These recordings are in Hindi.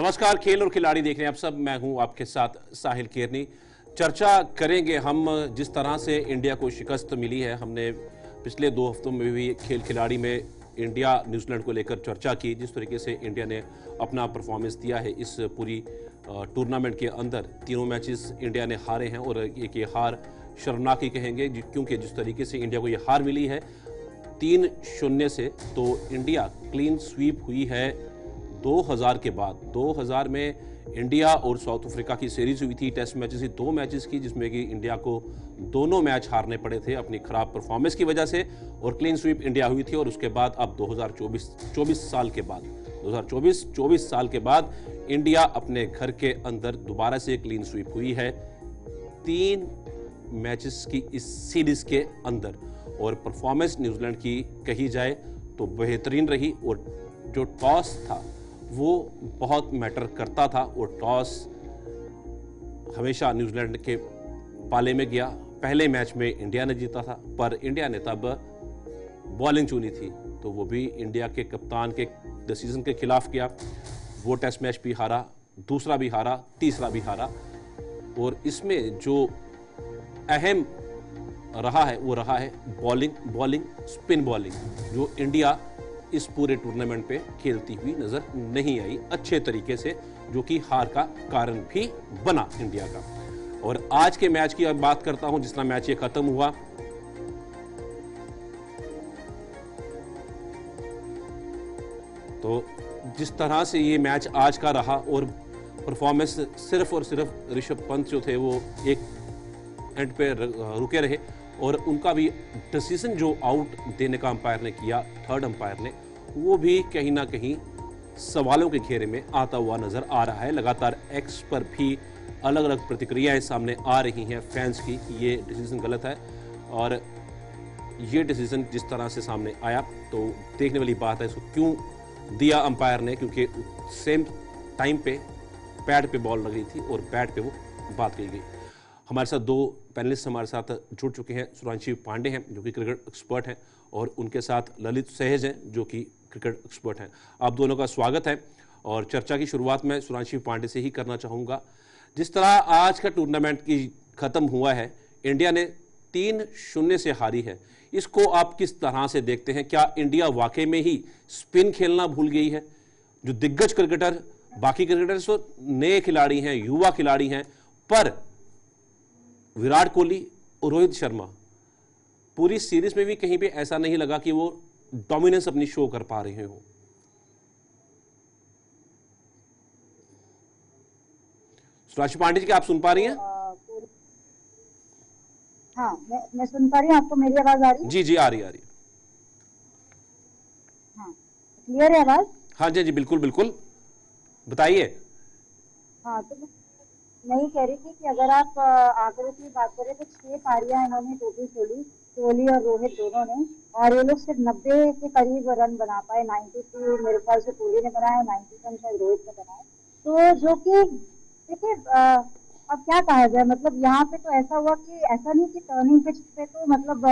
नमस्कार, खेल और खिलाड़ी देख रहे हैं आप सब। मैं हूं आपके साथ साहिल केरनी। चर्चा करेंगे हम जिस तरह से इंडिया को शिकस्त मिली है। हमने पिछले 2 हफ्तों में भी खेल खिलाड़ी में इंडिया न्यूजीलैंड को लेकर चर्चा की। जिस तरीके से इंडिया ने अपना परफॉर्मेंस दिया है इस पूरी टूर्नामेंट के अंदर, तीनों मैचेस इंडिया ने हारे हैं और एक ये हार शर्मनाक ही कहेंगे, क्योंकि जिस तरीके से इंडिया को ये हार मिली है 3-0 से, तो इंडिया क्लीन स्वीप हुई है 2000 के बाद। 2000 में इंडिया और साउथ अफ्रीका की सीरीज हुई थी, टेस्ट मैचेस ही 2 मैचेस की, जिसमें कि इंडिया को दोनों मैच हारने पड़े थे अपनी खराब परफॉर्मेंस की वजह से, और क्लीन स्वीप इंडिया हुई थी। और उसके बाद अब 24 साल के बाद 24 साल के बाद इंडिया अपने घर के अंदर दोबारा से क्लीन स्वीप हुई है 3 मैचेस की इस सीरीज के अंदर। और परफॉर्मेंस न्यूजीलैंड की कही जाए तो बेहतरीन रही, और जो टॉस था वो बहुत मैटर करता था, और टॉस हमेशा न्यूजीलैंड के पाले में गया। पहले मैच में इंडिया ने जीता था, पर इंडिया ने तब बॉलिंग चुनी थी, तो वो भी इंडिया के कप्तान के डिसीजन के खिलाफ किया। वो टेस्ट मैच भी हारा, दूसरा भी हारा, तीसरा भी हारा। और इसमें जो अहम रहा है वो रहा है बॉलिंग, स्पिन बॉलिंग, जो इंडिया इस पूरे टूर्नामेंट पे खेलती हुई नजर नहीं आई अच्छे तरीके से, जो कि हार का कारण भी बना इंडिया का। और आज के मैच की अब बात करता हूं, जिस तरह मैच ये खत्म हुआ। तो जिस तरह से ये मैच आज का रहा, और परफॉर्मेंस सिर्फ और सिर्फ ऋषभ पंत जो थे वो एक एंड पे रुके रहे, और उनका भी डिसीजन जो आउट देने का अंपायर ने किया, थर्ड अंपायर ने, वो भी कहीं ना कहीं सवालों के घेरे में आता हुआ नजर आ रहा है। लगातार एक्स पर भी अलग अलग प्रतिक्रियाएं सामने आ रही हैं फैंस की कि ये डिसीजन गलत है, और ये डिसीजन जिस तरह से सामने आया तो देखने वाली बात है इसको क्यों दिया अंपायर ने, क्योंकि सेम टाइम पे पैड पे बॉल लग रही थी और बैट पे वो बात कही गई। हमारे साथ 2 पैनलिस्ट हमारे साथ जुड़ चुके हैं। सुरांशी पांडे हैं जो कि क्रिकेट एक्सपर्ट हैं, और उनके साथ ललित सहज हैं जो कि क्रिकेट एक्सपर्ट हैं। आप दोनों का स्वागत है। और चर्चा की शुरुआत मैं सुरांशी पांडे से ही करना चाहूँगा। जिस तरह आज का टूर्नामेंट की ख़त्म हुआ है, इंडिया ने 3-0 से हारी है, इसको आप किस तरह से देखते हैं? क्या इंडिया वाकई में ही स्पिन खेलना भूल गई है? जो दिग्गज क्रिकेटर, बाकी क्रिकेटर्स तो नए खिलाड़ी हैं, युवा खिलाड़ी हैं, पर विराट कोहली और रोहित शर्मा पूरी सीरीज में भी कहीं पे ऐसा नहीं लगा कि वो डोमिनेंस अपनी शो कर पा रहे हो। सुरांशी पांडे जी, क्या आप सुन पा रही हैं? हाँ, मैं सुन पा रही हूँ। आपको मेरी आवाज आ रही है? जी जी, आ रही है। हाँ, क्लियर है आवाज? हाँ जी जी, बिल्कुल बिल्कुल, बताइए। हाँ, तो मैं यही कह रही थी कि अगर आप आंकड़ों की बात करें तो 6 पारियां इन्होंने टोटल खेली, कोहली और रोहित दोनों ने, और ये लोग सिर्फ 90 के करीब रन बना पाए। 92 मेरे ख्याल से कोहली ने बनाया, 90 शायद रोहित ने बनाया। तो जो कि देखिए, अब क्या कहा जाए, मतलब यहाँ पे तो ऐसा हुआ कि ऐसा नहीं कि टर्निंग पिच पे तो मतलब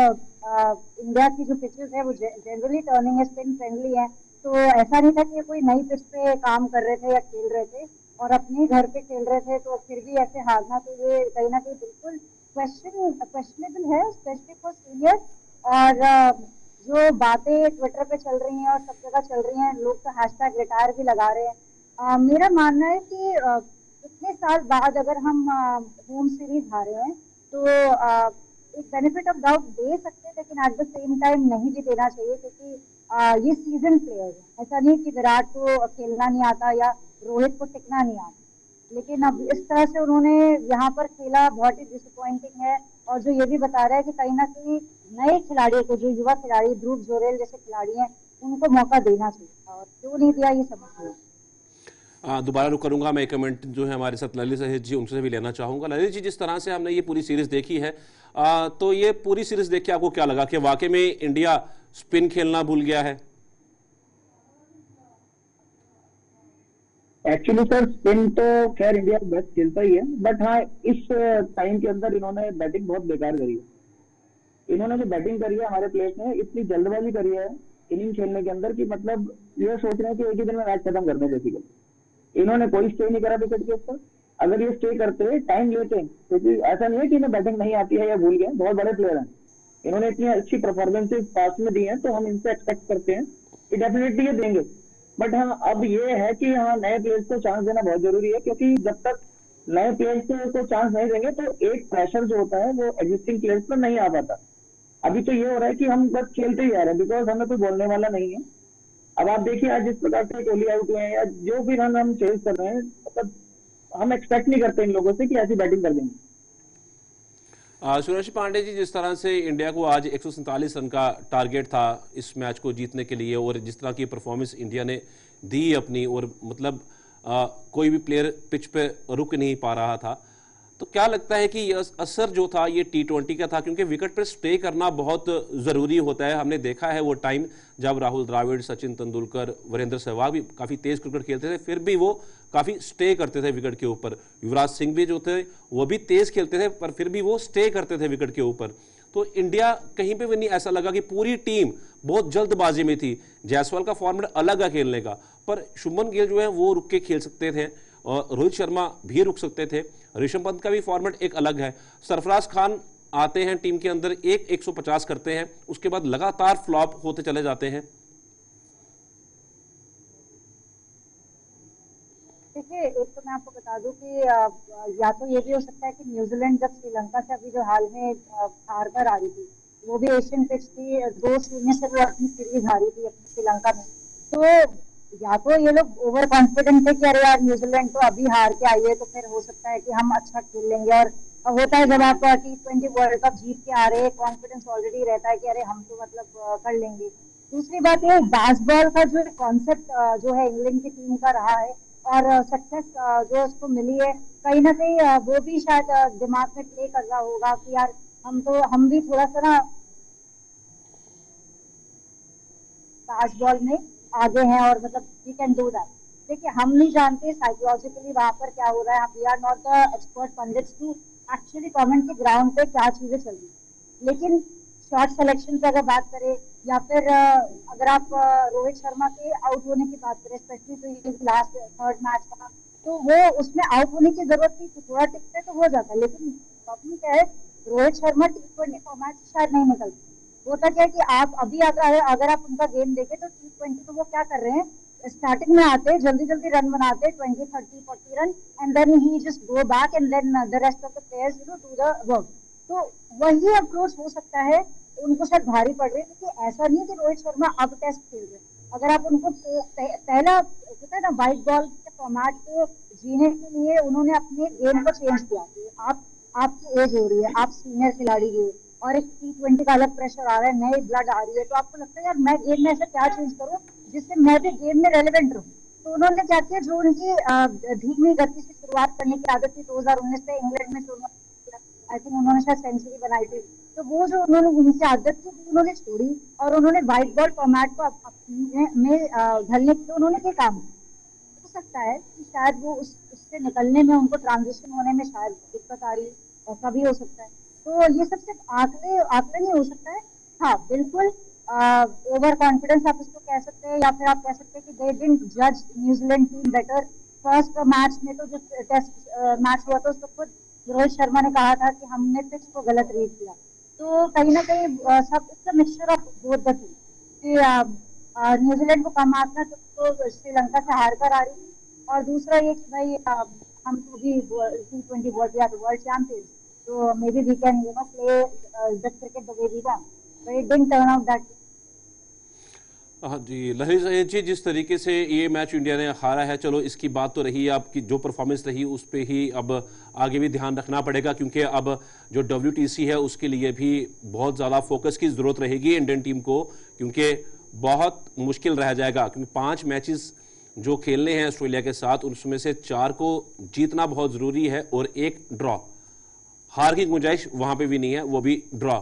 इंडिया की जो पिचेस है वो जनरली टर्निंग है, स्पिन फ्रेंडली है। तो ऐसा नहीं था कि ये कोई नई पिच पे काम कर रहे थे या खेल रहे थे और अपने घर पे खेल रहे थे, तो फिर भी ऐसे हारना, तो ये कहीं ना कहीं बिल्कुल क्वेश्चनेबल है, स्पेशली फॉर सीनियर। और जो बातें ट्विटर पे चल रही हैं और सब जगह चल रही हैं, लोग तो हैशटैग रिटायर भी लगा रहे हैं। मेरा मानना है कि इतने साल बाद अगर हम होम सीरीज हारे हैं तो एक बेनिफिट ऑफ डाउट दे सकते हैं, लेकिन एट द सेम टाइम नहीं भी देना चाहिए, क्योंकि ये सीजन प्लेयर है। ऐसा नहीं कि विराट को खेलना नहीं आता या रोहित को टिकना नहीं आता, लेकिन अब इस तरह से उन्होंने यहाँ पर खेला, बहुत ही डिसअपॉइंटिंग है। और जो ये भी बता रहा है कि कहीं ना कहीं नए खिलाड़ियों को, जो युवा खिलाड़ी ध्रुव जोरेल जैसे खिलाड़ी हैं, उनको मौका देना चाहिए, और क्यों नहीं दिया ये समझ नहीं। दोबारा रुक करूंगा। मैं कमेंट जो है हमारे साथ ललित सहज जी, उनसे भी लेना चाहूंगा। ललित जी, जिस तरह से हमने ये पूरी सीरीज देखी है, तो ये पूरी सीरीज देख के आपको क्या लगा कि वाकई में इंडिया स्पिन खेलना भूल गया है? एक्चुअली सर, स्पिन तो खैर इंडिया बेस्ट खेलता ही है, बट हाँ, इस टाइम के अंदर इन्होंने बैटिंग बहुत बेकार करी है। इन्होंने जो बैटिंग करी है हमारे प्लेयर्स ने, इतनी जल्दबाजी करी है इनिंग खेलने के अंदर कि मतलब ये सोच रहे हैं कि एक ही दिन में मैच खत्म करने जैसी। इन्होंने कोई स्टे नहीं करा विकेट के ऊपर। अगर ये स्टे करते, टाइम लेते, क्योंकि ऐसा नहीं है कि इन्हें बैटिंग नहीं आती है या भूल गए, बहुत बड़े प्लेयर हैं, इन्होंने इतनी अच्छी परफॉर्मेंसेज पास में दी हैं, तो हम इनसे एक्सपेक्ट करते हैं कि डेफिनेटली ये देंगे। बट हाँ, अब ये है कि हाँ, नए प्लेयर्स को चांस देना बहुत जरूरी है, क्योंकि जब तक नए प्लेयर्स को चांस नहीं देंगे तो एक प्रेशर जो होता है वो एग्जिस्टिंग प्लेयर्स पर नहीं आ पाता। अभी तो ये हो रहा है कि हम बस खेलते ही जा रहे हैं, बिकॉज हमें कोई बोलने वाला नहीं है। अब आप देखिए आज जिस प्रकार से कोहली आउट हुए हैं या जो भी रन हम चेज कर रहे हैं, मतलब हम एक्सपेक्ट नहीं करते इन लोगों से कि ऐसी बैटिंग कर देंगे। सुरेश पांडे जी, जिस तरह से इंडिया को आज 147 रन का टारगेट था इस मैच को जीतने के लिए, और जिस तरह की परफॉर्मेंस इंडिया ने दी अपनी, और मतलब कोई भी प्लेयर पिच पे रुक नहीं पा रहा था, तो क्या लगता है कि यह असर जो था ये T20 का था? क्योंकि विकेट पर स्टे करना बहुत ज़रूरी होता है। हमने देखा है वो टाइम जब राहुल द्रविड़, सचिन तेंदुलकर, वीरेंद्र सहवाग भी काफ़ी तेज क्रिकेट खेलते थे, फिर भी वो काफ़ी स्टे करते थे विकेट के ऊपर। युवराज सिंह भी जो थे वो भी तेज खेलते थे, पर फिर भी वो स्टे करते थे विकेट के ऊपर। तो इंडिया कहीं पे भी नहीं ऐसा लगा कि पूरी टीम बहुत जल्दबाजी में थी। जायसवाल का फॉर्मेट अलग है खेलने का, पर शुभमन गिल जो है वो रुक के खेल सकते थे, और रोहित शर्मा भी रुक सकते थे। ऋषभ पंत का भी फॉर्मेट एक अलग है। सरफराज खान आते हैं टीम के अंदर, 150 करते हैं, उसके बाद लगातार फ्लॉप होते चले जाते हैं। देखिए, एक तो मैं आपको बता दूं कि या तो ये भी हो सकता है कि न्यूजीलैंड जब श्रीलंका से अभी जो हाल में हार कर आ रही थी, वो भी एशियन पिच थी, 2-0 से वो अपनी सीरीज हारी थी अपनी श्रीलंका में। तो या तो ये लोग ओवर कॉन्फिडेंट थे कि अरे यार न्यूजीलैंड तो अभी हार के आई है, तो फिर हो सकता है कि हम अच्छा खेल लेंगे। और होता है जब आप T20 वर्ल्ड कप जीत के आ रहे हैं, कॉन्फिडेंस ऑलरेडी रहता है कि अरे हम तो मतलब कर लेंगे। दूसरी बात ये बास्केटबॉल का जो कॉन्सेप्ट जो है इंग्लैंड की टीम का रहा है, और सक्सेस जो उसको मिली है, कहीं ना कहीं वो भी शायद दिमाग में प्ले कर रहा होगा कि यार हम भी थोड़ा सा ना फास्ट बॉल में आगे हैं, और मतलब वी कैन डू दैट। देखिए, हम नहीं जानते साइकोलॉजिकली वहां पर क्या हो रहा है, we are not the expert pundits to actually comment के ग्राउंड पे क्या चीजें चल रही। लेकिन शॉट सिलेक्शन की अगर बात करें, या फिर अगर आप रोहित शर्मा के आउट होने की बात करें, स्पेशली तो ये लास्ट 3rd मैच का, तो वो उसमें आउट होने की जरूरत थी, तो थोड़ा टिकते तो हो जाता। लेकिन प्रॉब्लम क्या है, रोहित शर्मा T20 फॉर्मेट से शायद नहीं निकलते। होता क्या है कि आप अभी अगर आप उनका गेम देखें तो T20 तो वो क्या कर रहे हैं, स्टार्टिंग में आते हैं, जल्दी जल्दी रन बनाते हैं, 20, 30, 40 run, and then he just go back and then the rest of the players do the work. तो वही अप्रोच हो सकता है, उनको शायद भारी पड़ रही है, क्योंकि ऐसा नहीं है कि रोहित शर्मा अब टेस्ट खेल रहे। अगर आप उनको पहला होता है ना, व्हाइट बॉल के फॉर्मेट को जीने के लिए उन्होंने अपने गेम को चेंज किया। आपकी एज हो रही है, आप सीनियर खिलाड़ी हो, और एक T20 का अलग प्रेशर आ रहा है, नई ब्लड आ रही है, तो आपको लगता है यार मैं गेम में ऐसा क्या चेंज करूं जिससे मैं भी गेम में रेलेवेंट रहूं। तो उन्होंने क्या किया, जो उनकी धीमी गति से शुरुआत करने की आदत थी 2019 से इंग्लैंड में शुरुआत, आई थिंक उन्होंने शायद सेंचुरी बनाई थी, तो वो जो उन्होंने उनकी आदत थी उन्होंने छोड़ी, और उन्होंने व्हाइट बॉल फॉर्मेट को में ढलने के लिए उन्होंने क्या काम हो सकता है कि शायद वो उससे निकलने में, उनको ट्रांजिशन होने में शायद दिक्कत आ रही, ऐसा भी हो सकता है। तो ये सब सिर्फ आंकड़े नहीं हो सकता है। हाँ, बिल्कुल ओवर कॉन्फिडेंस आप इसको कह सकते हैं, या फिर आप कह सकते हैं कि दे डिडंट जज New Zealand team better. First match में तो जो टेस्ट मैच हुआ था, उसको खुद रोहित शर्मा ने कहा था कि हमने पिच को गलत रीड किया। तो कहीं ना कहीं सब it's mixture of both the two, कि न्यूजीलैंड को कम आंकना तो श्रीलंका से हार कर आ रही थी, और दूसरा ये कि भाई हम तो भी T20 world champions, so maybe we can play the cricket the way we want, but it didn't turn out that way. हाँ जी, लहरी सैयद जी, जिस तरीके से ये मैच इंडिया ने हारा है, चलो इसकी बात तो रही, आपकी जो परफॉर्मेंस रही उस पर ही अब आगे भी ध्यान रखना पड़ेगा, क्योंकि अब जो WTC है उसके लिए भी बहुत ज़्यादा फोकस की ज़रूरत रहेगी इंडियन टीम को, क्योंकि बहुत मुश्किल रह जाएगा, क्योंकि 5 मैचेस जो खेलने हैं ऑस्ट्रेलिया के साथ, उसमें से 4 को जीतना बहुत ज़रूरी है, और 1 ड्रॉ, हार की गुंजाइश वहां पे भी नहीं है, वो भी ड्रॉ,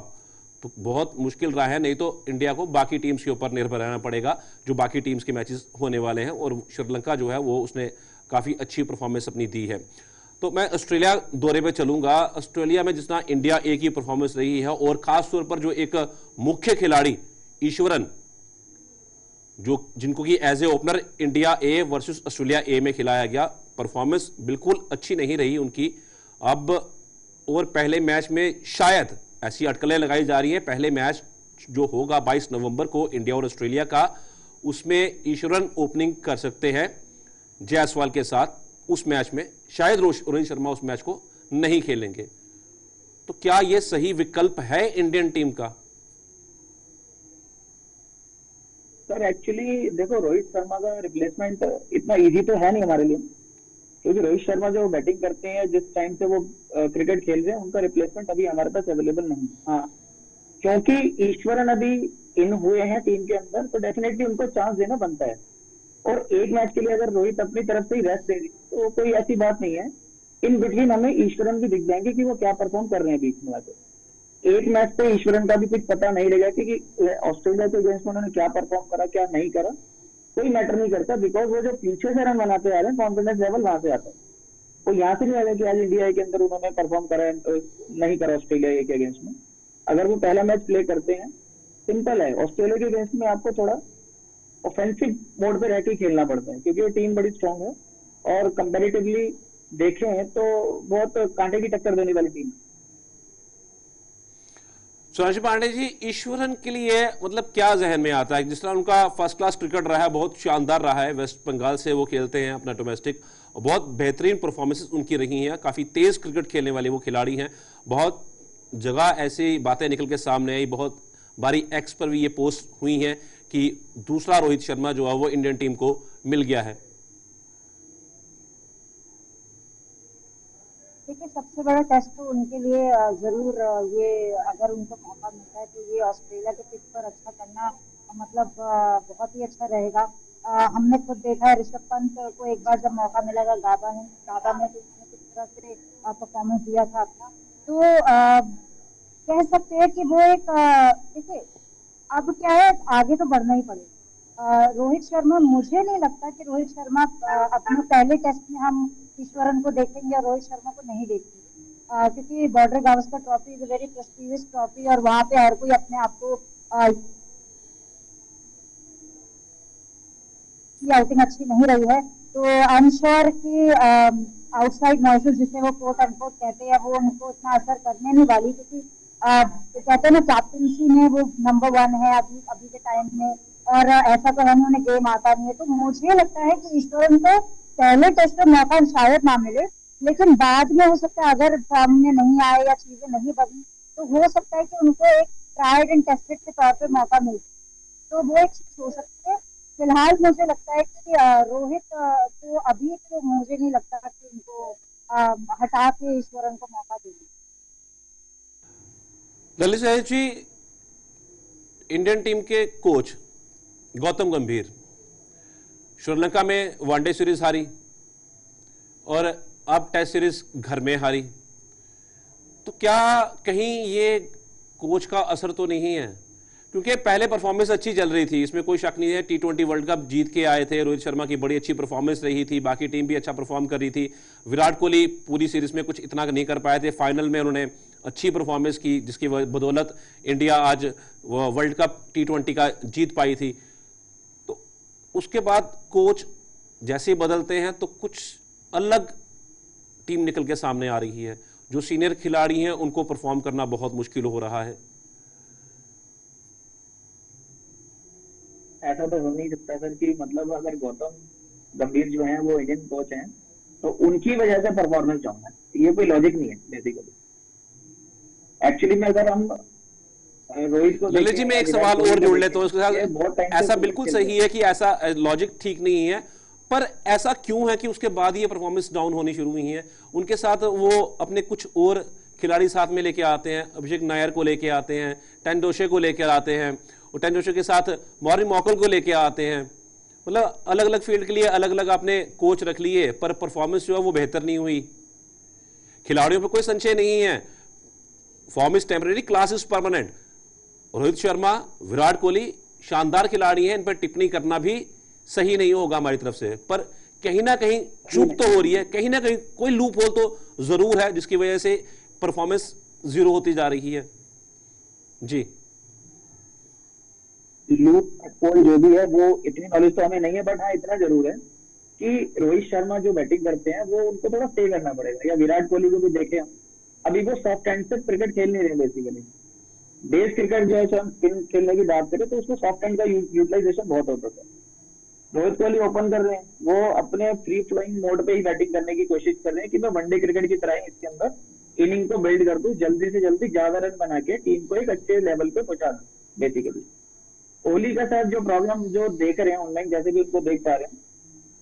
तो बहुत मुश्किल रहा है। नहीं तो इंडिया को बाकी टीम्स के ऊपर निर्भर रहना पड़ेगा, जो बाकी टीम्स के मैचेस होने वाले हैं, और श्रीलंका जो है वो उसने काफ़ी अच्छी परफॉर्मेंस अपनी दी है। तो मैं ऑस्ट्रेलिया दौरे पे चलूंगा। ऑस्ट्रेलिया में जिस तरह इंडिया ए की परफॉर्मेंस रही है, और खास तौर पर जो एक मुख्य खिलाड़ी ईश्वरन, जो जिनको कि as a opener India A versus Australia A में खिलाया गया, परफॉर्मेंस बिल्कुल अच्छी नहीं रही उनकी। अब और पहले मैच में शायद ऐसी अटकलें लगाई जा रही हैं, पहले मैच जो होगा 22 नवंबर को इंडिया और ऑस्ट्रेलिया का, उसमें ईश्वरन ओपनिंग कर सकते हैं जायसवाल के साथ। उस मैच में शायद रोहित शर्मा उस मैच को नहीं खेलेंगे। तो क्या यह सही विकल्प है इंडियन टीम का? सर एक्चुअली देखो, रोहित शर्मा का रिप्लेसमेंट इतना इजी तो है नहीं हमारे लिए, क्योंकि रोहित शर्मा जो बैटिंग करते हैं, जिस टाइम से वो क्रिकेट खेल रहे हैं, उनका रिप्लेसमेंट अभी हमारे पास अवेलेबल नहीं। हाँ, क्योंकि ईश्वरन अभी इन हुए हैं टीम के अंदर, तो डेफिनेटली उनको चांस देना बनता है। और एक मैच के लिए अगर रोहित अपनी तरफ से ही रेस्ट देगी तो कोई ऐसी बात नहीं है। इन बिटवीन हमें ईश्वरन भी दिख जाएंगे कि वो क्या परफॉर्म कर रहे हैं बीच में आके। एक मैच पे ईश्वरन का भी कुछ पता नहीं लगेगा कि ऑस्ट्रेलिया के अगेंस्ट में उन्होंने क्या परफॉर्म करा, क्या नहीं करा, कोई मैटर नहीं करता, बिकॉज वो जो पीछे से रन बनाते आ रहे हैं, कॉन्फिडेंस लेवल वहां से आता है। वो यहाँ से नहीं आएगा कि आज इंडिया के अंदर उन्होंने परफॉर्म करा नहीं करा ऑस्ट्रेलिया के अगेंस्ट में। अगर वो पहला मैच प्ले करते हैं, सिंपल है, ऑस्ट्रेलिया के अगेंस्ट में आपको थोड़ा ऑफेंसिव मोड पे रह के खेलना पड़ता है, क्योंकि वो टीम बड़ी स्ट्रांग है और कंपैरेटिवली देखें तो बहुत कांटे की टक्कर देने वाली टीम। सुधांशु पांडे जी, ईश्वरन के लिए मतलब क्या जहन में आता है? जिस तरह उनका फर्स्ट क्लास क्रिकेट रहा है, बहुत शानदार रहा है, वेस्ट बंगाल से वो खेलते हैं अपना डोमेस्टिक, बहुत बेहतरीन परफॉर्मेंसेस उनकी रही हैं, काफ़ी तेज क्रिकेट खेलने वाले वो खिलाड़ी हैं। बहुत जगह ऐसी बातें निकल के सामने आई, बहुत बारी एक्स पर भी ये पोस्ट हुई हैं कि दूसरा रोहित शर्मा जो है वो इंडियन टीम को मिल गया है। देखिए, सबसे बड़ा टेस्ट तो उनके लिए जरूर ये, अगर उनको मौका मिलता है तो ये ऑस्ट्रेलिया के पिच पर अच्छा करना मतलब बहुत ही अच्छा रहेगा। हमने खुद देखा है, ऋषभ पंत को एक बार जब मौका मिला था गाबा में तो उन्होंने किस तरह से परफॉर्मेंस दिया था अपना। तो कह सकते हैं कि वो एक, देखिए अब क्या है, आगे तो बढ़ना ही पड़ेगा। रोहित शर्मा, मुझे नहीं लगता कि रोहित शर्मा अपने पहले टेस्ट में हम ईश्वरन को देखेंगे और रोहित शर्मा को नहीं देखेंगे, क्योंकि border Gavaskar trophy is a very prestigious trophy और वहां पे हर कोई अपने आप को आउटिंग अच्छी नहीं रही है। तो आई एम श्योर कि आउटसाइड नॉइसेस जिसे वो कोट अनकोट कहते हैं, वो उनको इतना असर करने नहीं वाली, क्योंकि तो कहते हैं ना, कैप्टनसी में वो नंबर 1 है अभी के टाइम में, और ऐसा तो हम उन्हें गेम आता नहीं है। तो मुझे लगता है कि ईश्वरन को पहले टेस्ट में मौका शायद ना मिले, लेकिन बाद में हो सकता है अगर फॉर्म में नहीं आए या चीजें नहीं बदली तो हो सकता है कि उनको एक ट्राइड एंड टेस्टेड के तौर पे मौका मिले, तो वो एक चीज हो सकती है। फिलहाल मुझे लगता है कि रोहित तो अभी तो मुझे नहीं लगता कि उनको हटा के ईश्वरन को मौका देंगे। ललित साहब जी, इंडियन टीम के कोच गौतम गंभीर श्रीलंका में वनडे सीरीज हारी और अब टेस्ट सीरीज घर में हारी, तो क्या कहीं ये कोच का असर तो नहीं है? क्योंकि पहले परफॉर्मेंस अच्छी चल रही थी, इसमें कोई शक नहीं है। T20 वर्ल्ड कप जीत के आए थे, रोहित शर्मा की बड़ी अच्छी परफॉर्मेंस रही थी, बाकी टीम भी अच्छा परफॉर्म कर रही थी। विराट कोहली पूरी सीरीज में कुछ इतना नहीं कर पाए थे, फाइनल में उन्होंने अच्छी परफॉर्मेंस की, जिसकी बदौलत इंडिया आज वर्ल्ड कप T20 का जीत पाई थी। तो उसके बाद कोच जैसे बदलते हैं तो कुछ अलग टीम निकल के सामने आ रही है। जो सीनियर खिलाड़ी हैं उनको परफॉर्म करना बहुत मुश्किल हो रहा है। ऐसा तो हो नहीं सकता सर कि मतलब अगर गौतम गंभीर जो हैं वो इंडियन कोच हैं तो उनकी वजह से परफॉर्मेंस डाउन है, ये कोई लॉजिक नहीं है बेसिकलि। एक्चुअली में अगर हम रोहित को ललित जी, मैं एक सवाल और जोड़ लेता हूं उसके साथ। ऐसा बिल्कुल सही है कि ऐसा लॉजिक ठीक नहीं है, पर ऐसा क्यों है कि उसके बाद ये परफॉर्मेंस डाउन होनी शुरू हुई है? उनके साथ वो अपने कुछ और खिलाड़ी साथ में लेके आते हैं, अभिषेक नायर को लेके आते हैं, टेंडोशे को लेकर आते हैं, और टेंडोशे के साथ मॉर्निंग मॉकल को लेके आते हैं। मतलब अलग अलग फील्ड के लिए अलग अलग आपने कोच रख लिए, पर परफॉर्मेंस जो है वो बेहतर नहीं हुई। खिलाड़ियों पर कोई संशय नहीं है, form is temporary, class is permanent. Rohit Sharma, Virat Kohli शानदार खिलाड़ी हैं, इन पर टिप्पणी करना भी सही नहीं होगा हमारी तरफ से, पर कहीं ना कहीं चूक तो हो रही है, कहीं ना कहीं कोई लूप होल तो जरूर है जिसकी वजह से परफॉर्मेंस जीरो होती जा रही है। जी, लूप पोल जो भी है वो इतनी नॉलेज तो हमें नहीं है, बट हाँ इतना जरूर है कि रोहित शर्मा जो बैटिंग करते हैं वो उनको थोड़ा स्टे करना पड़ेगा, या विराट कोहली को भी देखें हम, अभी वो सॉफ्ट हैंड से क्रिकेट खेल नहीं रहे बेसिकली। देश क्रिकेट जो है हम स्पिन खेलने की बात करें तो उसको सॉफ्ट हैंड का यूटिलाइजेशन बहुत होता है। रोहित कोहली ओपन कर रहे हैं, वो अपने फ्री फ्लोइंग मोड पे ही बैटिंग करने की कोशिश कर रहे हैं कि मैं वनडे क्रिकेट की तरह ही इसके अंदर इनिंग को बिल्ड कर दूं, जल्दी से जल्दी ज्यादा रन बना के टीम को एक अच्छे लेवल पे पहुंचा दूं बेसिकली। कोहली का साथ जो प्रॉब्लम जो देख रहे हैं ऑनलाइन, जैसे भी उनको देख पा रहे हैं,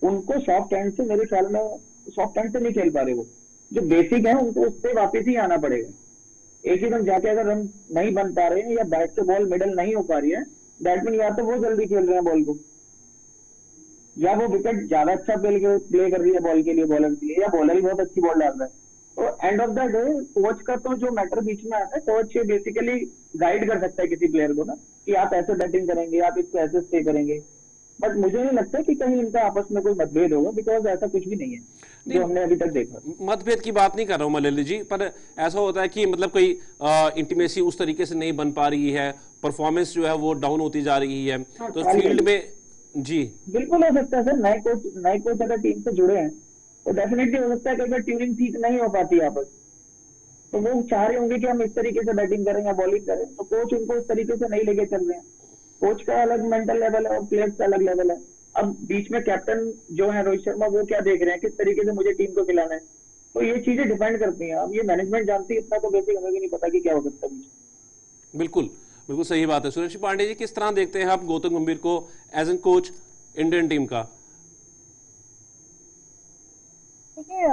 उनको सॉफ्ट हैंड से मेरे ख्याल में सॉफ्ट हैंड से नहीं खेल पा रहे, वो जो बेसिक है उनको उससे वापस ही आना पड़ेगा। एक ही रन जाके अगर रन नहीं बन पा रहे हैं या बैट से बॉल मिडल नहीं हो पा रही है, दैट मीन या तो वो जल्दी खेल रहे हैं बॉल को, या वो विकेट ज्यादा अच्छा प्ले कर रही है बॉल के लिए, बॉलर के लिए, या बॉलर ही बहुत अच्छी बॉल डाल रहा है। तो end of the day coach का तो जो मैटर बीच में आता है, कोच बेसिकली गाइड कर सकता है किसी प्लेयर को ना, कि आप ऐसे बैटिंग करेंगे, आप इसको ऐसे स्टे करेंगे। बट मुझे नहीं लगता कि कहीं इनका आपस में कोई मतभेद होगा, बिकॉज ऐसा कुछ भी नहीं है जो हमने अभी तक देखा। मतभेद की बात नहीं कर रहा हूं मल्ल जी, पर ऐसा होता है कि मतलब कोई इंटीमेसी उस तरीके से नहीं बन पा रही है, परफॉर्मेंस जो है वो डाउन होती जा रही है, तो फील्ड में जी बिल्कुल हो सकता है सर। नए कोच अगर टीम से जुड़े हैं तो डेफिनेटली हो सकता है कि अगर ट्यूनिंग ठीक नहीं हो पाती आपस, तो वो चाह रहे होंगे कि हम इस तरीके से बैटिंग करें या बॉलिंग करें, तो कोच उनको इस तरीके से नहीं लेके चल रहे हैं। कोच का अलग मेंटल लेवल है और प्लेयर्स का अलग लेवल है। अब बीच में कैप्टन जो है रोहित शर्मा, वो क्या देख रहे हैं, किस तरीके से मुझे टीम को खिलाना है, तो ये चीजें डिपेंड करती हैं। अब ये मैनेजमेंट जानती है, इतना तो बेसिक हमें भी नहीं पता कि क्या हो सकता है। बिल्कुल बिल्कुल सही बात है। सुरेश पांडे जी, किस तरह देखते हैं आप गौतम गंभीर को as an coach Indian team का? देखिए,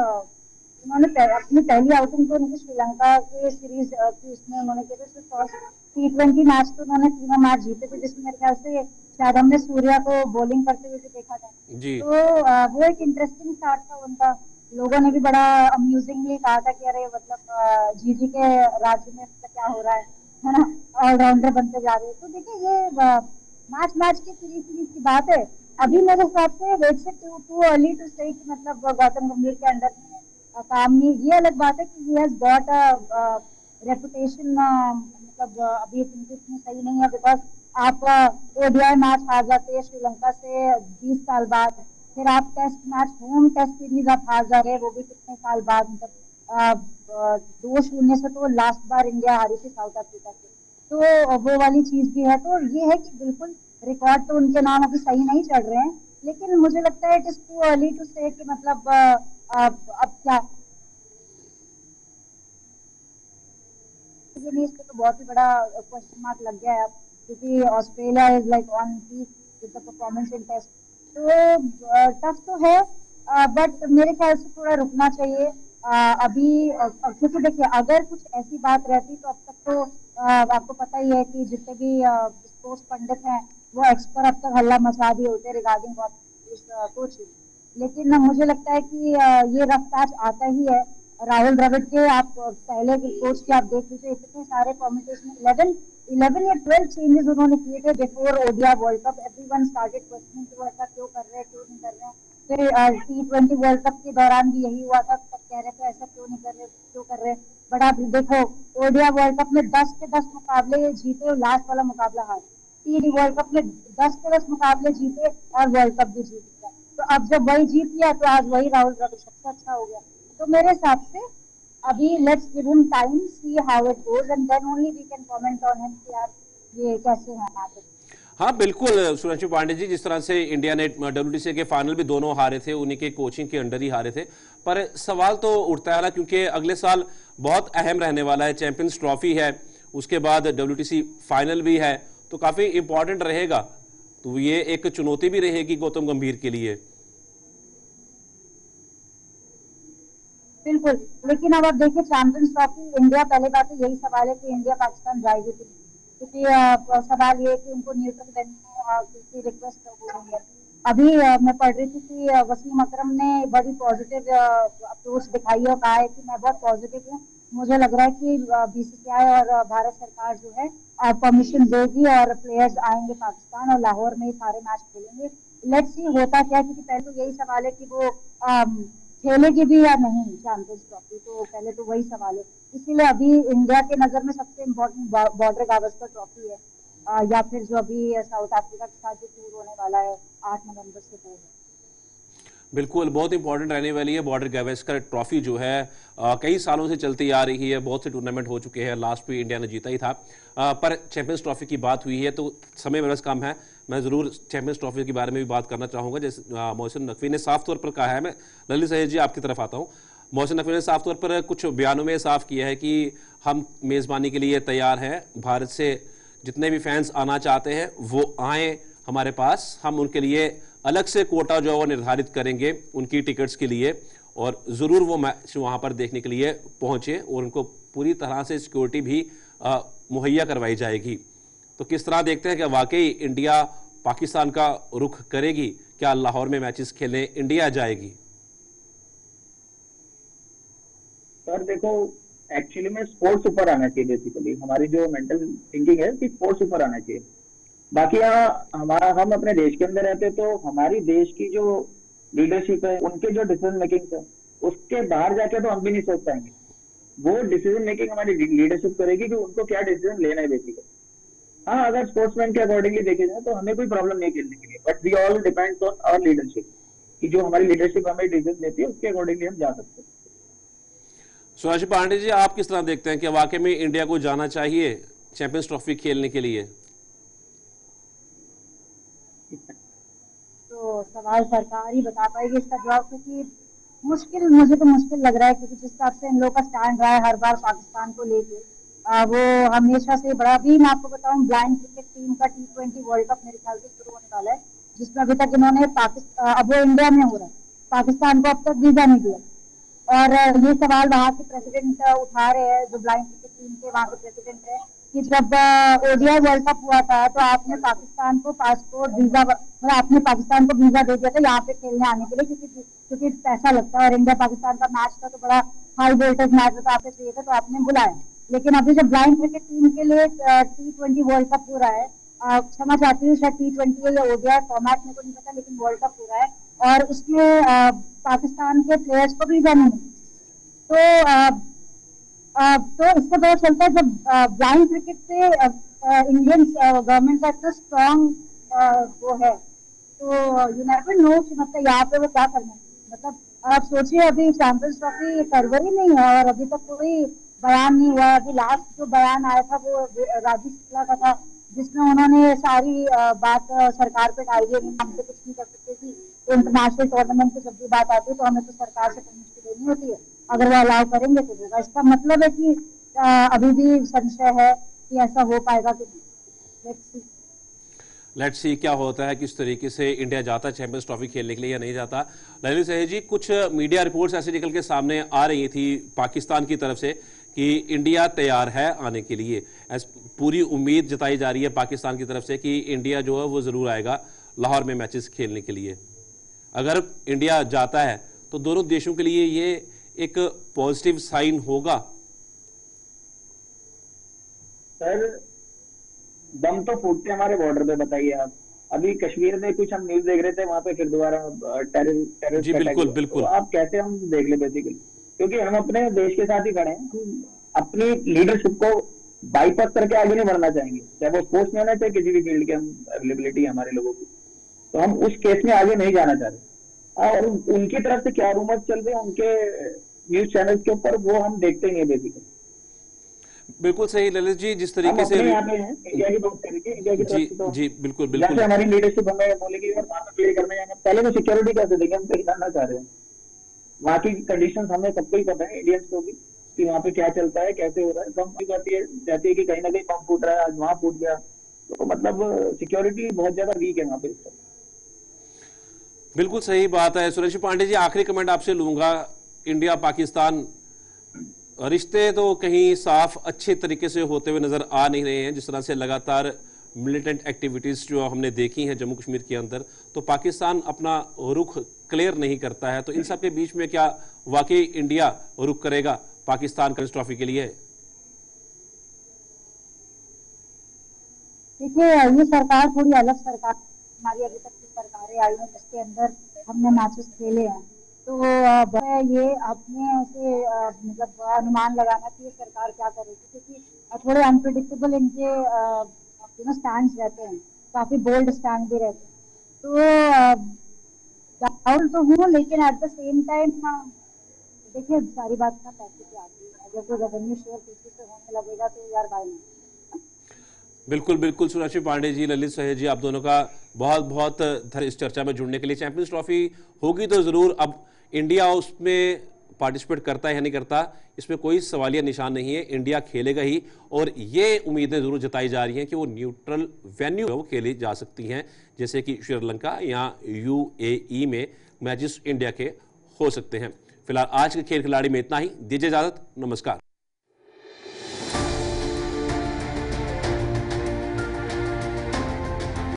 उन्होंने अपनी पहली आउटिंग तो उनकी श्रीलंका के सीरीज की उसमें उन्होंने फर्स्ट T20 मैच तो उन्होंने तीनों मैच जीते थे, जिसमें मेरे ख्याल से शायद हमने सूर्या को बॉलिंग करते हुए भी देखा था जी। तो वो एक इंटरेस्टिंग स्टार्ट था उनका। लोगों ने भी बड़ा अम्यूजिंगली कहा था कि अरे मतलब जीजी के राज्य में क्या हो रहा है ना, ऑलराउंडर बनते जा रहे हैं। तो देखिए ये मैच की सीरीज की बात है। अभी मेरे हिसाब से it's to early to say कि मतलब गौतम गंभीर के अंडर में काम नहीं। ये अलग बात है कि he has got a reputation, मतलब अभी इतनी सही नहीं है, बिकॉज आप ओडीआई मैच हार जाते हैं श्रीलंका से 20 साल बाद, फिर आप test match home test series आप हार जा रहे हैं, वो भी कितने साल बाद, मतलब 2-0 से तो लास्ट बार इंडिया हारी थी साउथ अफ्रीका से, तो वो वाली चीज भी है। तो ये है कि बिल्कुल रिकॉर्ड तो उनके नाम अभी सही नहीं चल रहे हैं, लेकिन मुझे लगता है it is too early to say कि मतलब अब क्या इस पे तो बहुत ही बड़ा क्वेश्चन मार्क लग गया है अब, क्योंकि Australia is like on peak with the performance in test. तो टफ तो है, बट मेरे ख्याल से थोड़ा रुकना चाहिए अभी, क्योंकि देखिए अगर कुछ ऐसी बात रहती तो अब तक तो आपको पता ही है कि जितने भी स्पोर्ट्स पंडित हैं वो एक्सपर्ट अब तक हल्ला मचा दिए होते रिगार्डिंग कोचिंग। लेकिन मुझे लगता है कि ये रफ पैच आता ही है। राहुल द्रविड़ के आप पहले के कोच के आप देख लीजिए, इतने सारे परम्यूटेशन 11 या 12 चेंजेस उन्होंने किए थे before ODI world cup. Everyone started questioning कि वो ऐसा क्यों कर रहे हैं, क्यों नहीं कर रहे हैं। फिर T20 वर्ल्ड कप के दौरान भी यही हुआ था, सब कह रहे थे ऐसा क्यों नहीं कर रहे, क्यों कर रहे। बट आप देखो ओडीआई वर्ल्ड कप में 10 के 10 मुकाबले जीते, लास्ट वाला मुकाबला हार। T20 वर्ल्ड कप में 10 के 10 मुकाबले जीते और वर्ल्ड कप भी जीत गया। तो अब जब वही जीत लिया तो आज वही राहुल द्रविड़ सबसे अच्छा हो गया। तो मेरे हिसाब से अभी let's give him time, see how it goes and then only we can comment on him कि यार ये कैसे है मैच। हाँ बिल्कुल सुरेश पांडे जी, जिस तरह से इंडिया ने WTC के फाइनल भी दोनों हारे थे, उन्हीं के कोचिंग के अंडर ही हारे थे, पर सवाल तो उठता है ना, क्योंकि अगले साल बहुत अहम रहने वाला है। चैंपियंस ट्रॉफी है, उसके बाद WTC फाइनल भी है, तो काफी इंपॉर्टेंट रहेगा। तो ये एक चुनौती भी रहेगी गौतम गंभीर के लिए। बिल्कुल, लेकिन अब आप देखिए चैंपियंस ट्रॉफी इंडिया, पहले बात तो यही सवाल है कि इंडिया पाकिस्तान जाएगी तो, क्योंकि सवाल ये है कि उनको न्यूट्रल वेन्यू की रिक्वेस्ट हो रही है। अभी मैं पढ़ रही थी कि वसीम अकरम ने बड़ी पॉजिटिव अप्रोच दिखाई है और कहा है कि मैं बहुत पॉजिटिव हूँ, मुझे लग रहा है कि BCCI और भारत सरकार जो है परमिशन देगी और प्लेयर्स आएंगे पाकिस्तान और लाहौर में सारे मैच खेलेंगे। लेट्स सी होता क्या है, क्योंकि पहले तो यही सवाल है कि वो खेलेगी भी या नहीं चैंपियंस ट्रॉफी, तो पहले तो वही सवाल है। इसीलिए अभी इंडिया के नजर में सबसे इम्पोर्टेंट बॉर्डर गावस्कर ट्रॉफी है। या फिर जो अभी साउथ अफ्रीका के साथ जो टूर होने वाला है 8 नवंबर से वो है। बिल्कुल, बहुत इंपॉर्टेंट रहने वाली है बॉर्डर गावस्कर ट्रॉफी जो है कई सालों से चलती आ रही है, बहुत से टूर्नामेंट हो चुके हैं, लास्ट भी इंडिया ने जीता ही था। पर चैंपियंस ट्रॉफी की बात हुई है तो समय मेरे पास कम है, मैं ज़रूर चैंपियंस ट्रॉफी के बारे में भी बात करना चाहूँगा। जैसे मोहसिन नकवी ने साफ तौर पर कहा है, मैं ललित सैयद जी आपकी तरफ आता हूँ। मोहसिन नकवी ने साफ तौर पर कुछ बयानों में साफ किया है कि हम मेज़बानी के लिए तैयार हैं, भारत से जितने भी फैंस आना चाहते हैं वो आएँ हमारे पास, हम उनके लिए अलग से कोटा जो है वो निर्धारित करेंगे उनकी टिकट्स के लिए, और ज़रूर वो मैच वहाँ पर देखने के लिए पहुँचे और उनको पूरी तरह से सिक्योरिटी भी मुहैया करवाई जाएगी। तो किस तरह देखते हैं कि वाकई इंडिया पाकिस्तान का रुख करेगी, क्या लाहौर में मैचेस खेलने इंडिया जाएगी? सर देखो, एक्चुअली में स्पोर्ट्स ऊपर आना चाहिए। बेसिकली हमारी जो मेंटल थिंकिंग है कि स्पोर्ट्स ऊपर आना चाहिए। बाकी यहाँ हम अपने देश के अंदर रहते तो हमारी देश की जो लीडरशिप है, उनके जो डिसीजन मेकिंग है, उसके बाहर जाके तो हम भी नहीं सोच पाएंगे। वो डिसीजन मेकिंग हमारी लीडरशिप करेगी कि उनको क्या डिसीजन लेना है बेसिकली। हाँ, अगर स्पोर्ट्समैन के अकॉर्डिंगली देखे जाए तो हमें कोई प्रॉब्लम नहीं खेलने के लिए, but we all depends on our leadership, कि जो हमारी लीडरशिप हमें डिसीजन देती है उसके अकॉर्डिंगली हम जा सकते हैं। सुभाष पांडे जी, आप किस तरह देखते हैं कि वाकई में इंडिया को जाना चाहिए चैंपियंस ट्रॉफी खेलने के लिए? तो सवाल सरकार ही बता पाएगी इसका जवाब, क्योंकि मुझे तो मुश्किल लग रहा है, क्योंकि जिस हिसाब से इन लोगों का स्टैंड रहा है हर बार पाकिस्तान को लेके, वो हमेशा से बड़ा भी। मैं आपको बताऊं, ब्लाइंड क्रिकेट टीम का T20 वर्ल्ड कप मेरे ख्याल से शुरू होने वाला है, जिसमें अभी तक इन्होंने अब वो इंडिया में हो रहा है, पाकिस्तान को अब तक वीजा नहीं दिया। और ये सवाल वहाँ के प्रेसिडेंट उठा रहे हैं, जो ब्लाइंड क्रिकेट टीम के वहाँ के प्रेसिडेंट है, कि जब ODI वर्ल्ड कप हुआ था तो आपने पाकिस्तान को पासपोर्ट वीजा, मतलब आपने पाकिस्तान को वीजा दे दिया था यहाँ पे खेलने आने के लिए, क्योंकि पैसा लगता है, और इंडिया पाकिस्तान का मैच था तो बड़ा हाई वोल्टेज मैच था, आपने चाहिए था तो आपने बुलाया। लेकिन अभी जब ब्लाइंड क्रिकेट टीम के लिए T20 वर्ल्ड कप हो रहा है, क्षमा चाहती हूँ, शायद T20 या ODI फॉर्मेट मेरे को नहीं पता, लेकिन वर्ल्ड कप हो रहा है और उसमें पाकिस्तान के प्लेयर्स को वीजा नहीं मिला। तो इससे पता चलता है जब ब्लाइंड क्रिकेट से इंडियन गवर्नमेंट का इतना स्ट्रॉन्ग वो है, तो यू नेवर नो कि मतलब यहाँ पे वो क्या करना है। मतलब आप सोचिए, अभी चैंपियंस ट्रॉफी फरवरी में ही है और अभी तक कोई बयान नहीं हुआ। अभी लास्ट जो बयान आया था वो राजीव शुक्ला का था, जिसमें उन्होंने सारी बात सरकार पे डाल दी, हम तो कुछ नहीं कर सकते कि इंटरनेशनल टूर्नामेंट की जब भी बात आती है तो हमें तो सरकार से परमिशन लेनी होती है, अगर वो अलाउ करेंगे तो होगा। इसका मतलब है कि अभी भी संशय है कि ऐसा हो पाएगा कि नहीं। लेट्स सी क्या होता है, किस तरीके से इंडिया जाता है चैंपियंस ट्रॉफी खेलने के लिए या नहीं जाता। ललित सैयद जी, कुछ मीडिया रिपोर्ट्स ऐसे निकल के सामने आ रही थी पाकिस्तान की तरफ से कि इंडिया तैयार है आने के लिए, पूरी उम्मीद जताई जा रही है पाकिस्तान की तरफ से कि इंडिया जो है वो ज़रूर आएगा लाहौर में मैचेस खेलने के लिए। अगर इंडिया जाता है तो दोनों देशों के लिए ये एक पॉजिटिव साइन होगा? सर, दम तो फूटते हमारे बॉर्डर पे, बताइए आप। अभी कश्मीर में कुछ हम न्यूज देख रहे थे, वहां पे फिर दोबारा टेररिस्ट जी बिल्कुल बिल्कुल। तो आप कैसे हम देख ले बेसिकली, क्योंकि हम अपने देश के साथ ही खड़े हैं। हम अपनी लीडरशिप को बाईपास करके आगे नहीं बढ़ना चाहेंगे, चाहे वो स्पोर्ट्स में होना चाहे किसी भी फील्ड के हम अवेलेबिलिटी है हमारे लोगों की, तो हम उस केस में आगे नहीं जाना चाह रहे। और उनकी तरफ से क्या रूमर्स चल रहे हैं उनके न्यूज चैनल के ऊपर, वो हम देखते ही नहीं बेसिकली। बिल्कुल सही ललित जी, जिस तरीके से यहाँ पे हैं, इंडिया की बात करेंगे, इंडिया की तरफ से तो जी बिल्कुल बिल्कुल, जैसे हमारी लीडरशिप हमें बोलेगी और वहां पे प्ले करने जाना, पहले तो सिक्योरिटी कैसे देंगे, हम कहीं जानना चाह रहे हैं। वहाँ की कंडीशंस हमें सबको ही पता है, इंडियंस को भी, कि वहाँ पे क्या चलता है, कैसे हो रहा है। बम की जाती है कि कहीं ना कहीं बम फूट रहा है, आज वहां फूट गया, तो मतलब सिक्योरिटी बहुत ज्यादा वीक है वहाँ पे। बिल्कुल सही बात है। सुरेश पांडे जी, आखिरी कमेंट आपसे लूंगा। इंडिया पाकिस्तान रिश्ते तो कहीं साफ अच्छे तरीके से होते हुए नजर आ नहीं रहे हैं, जिस तरह से लगातार मिलिटेंट एक्टिविटीज जो हमने देखी हैं जम्मू कश्मीर के अंदर, तो पाकिस्तान अपना रुख क्लियर नहीं करता है। तो इन सब के बीच में क्या वाकई इंडिया रुख करेगा पाकिस्तान का ट्रॉफी के लिए? देखिए, ये सरकार थोड़ी अलग सरकार, हमारी अभी तक की सरकारें आई हैं जिसके अंदर हमने मैचेस खेले हैं, तो ये अपने ऐसे मतलब अनुमान लगाना कि ये सरकार क्या करेगी, क्योंकि थोड़े अनप्रिडिक्टेबल इनके स्टैंड रहते हैं, काफी बोल्ड स्टैंड भी रहते हैं। तो डाउट तो हूँ, लेकिन एट द सेम टाइम देखिए सारी बात ना पैसे पे आती है। अगर कोई रेवेन्यू शेयर पीछे से होने लगेगा तो यार बाय नहीं। बिल्कुल बिल्कुल। सुनाक्षी पांडे जी, ललित सहेज जी, आप दोनों का बहुत बहुत इस चर्चा में जुड़ने के लिए। चैंपियंस ट्रॉफी होगी तो जरूर, अब इंडिया उसमें पार्टिसिपेट करता है या नहीं करता, इसमें कोई सवालिया निशान नहीं है। इंडिया खेलेगा ही, और ये उम्मीदें जरूर जताई जा रही हैं कि वो न्यूट्रल वेन्यू वो खेली जा सकती हैं, जैसे कि श्रीलंका या UAE में मैचेस इंडिया के हो सकते हैं। फिलहाल आज के खेल खिलाड़ी में इतना ही। दीजिए इजाजत, नमस्कार।